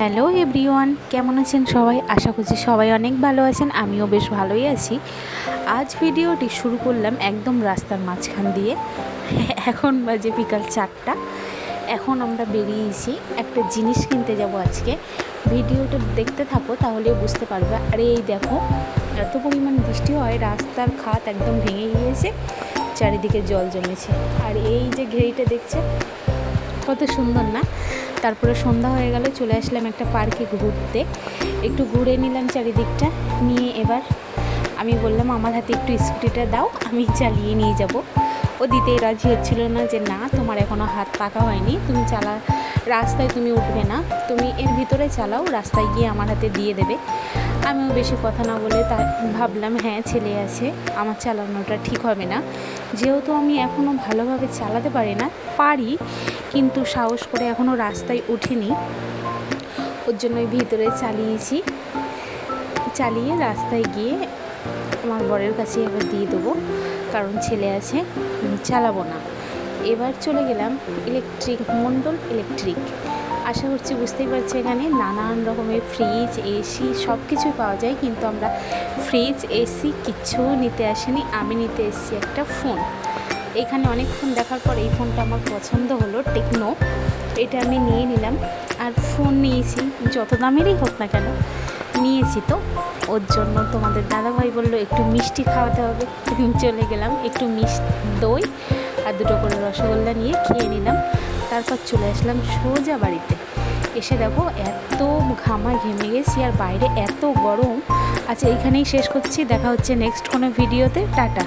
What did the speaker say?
Hello everyone, কেমন আছেন সবাই? আশা করছি সবাই অনেক ভালো আছেন। আমিও বেশ ভালোই আছি। আজ ভিডিওটি শুরু করলাম একদম রাস্তার মাঝখান দিয়ে। এখন বাজে বিকাল 4টা। এখন আমরা বেরিয়েছি, একটা জিনিস কিনতে যাব আজকে। ভিডিওটা দেখতে থাকো, তাহলে বুঝতে পারবে। আর এই দেখো, এত পরিমাণ বৃষ্টি হয়, রাস্তার খাত একদম ভেঙে গিয়েছে, চারিদিকে জল জমেছে। আর এই যে ঘেরিটা দেখছে, কত সুন্দর না? তারপরে সন্ধ্যা হয়ে গেল, চলে আসলাম একটা পার্কে ঘুরতে। একটু ঘুরে নিলাম চারিদিকটা নিয়ে। এবার আমি বললাম আমার হাতে একটু স্কুটিটা দাও, আমি চালিয়ে নিয়ে যাব। ও দিতেই রাজি হচ্ছিল না, যে না, তোমার এখনও হাত পাকা হয়নি, তুমি রাস্তায় তুমি উঠবে না, তুমি এর ভিতরে চালাও, রাস্তায় গিয়ে আমার হাতে দিয়ে দেবে। আমিও বেশি কথা না বলে ভাবলাম, হ্যাঁ, ছেলে আছে, আমার চালানোটা ঠিক হবে না, যেহেতু আমি এখনও ভালোভাবে চালাতে পারি, কিন্তু সাহস করে এখনও রাস্তায় উঠিনি। ওর জন্যই ভিতরে চালিয়ে রাস্তায় গিয়ে আমার বরের কাছে এবার দিয়ে দেবো, কারণ ছেলে আছে, চালাবো না। এবার চলে গেলাম মণ্ডল ইলেকট্রিক। আশা করছি বুঝতেই পারছি, এখানে নানান রকমের ফ্রিজ, এসি সব কিছুই পাওয়া যায়, কিন্তু আমরা ফ্রিজ, এসি কিচ্ছু নিতে আসিনি। আমি নিতে এসেছি একটা ফোন। এখানে অনেক ফোন দেখার পর এই ফোনটা আমার পছন্দ হলো, টেকনো। এটা আমি নিয়ে নিলাম। আর ফোন নিয়েছি, যত দামেরই হোক না কেন, নিয়েছি তো। ওর জন্য তোমাদের দাদাভাই বললো একটু মিষ্টি খাওয়াতে হবে। চলে গেলাম, একটু দই আর 2টো করে রসগোল্লা নিয়ে খেয়ে নিলাম। তারপর চলে আসলাম সোজা বাড়িতে। এসে দেখো, এত ঘেমে গেছি, আর বাইরে এত গরম। আচ্ছা, এইখানেই শেষ করছি, দেখা হচ্ছে নেক্সট কোনো ভিডিওতে। টাটা।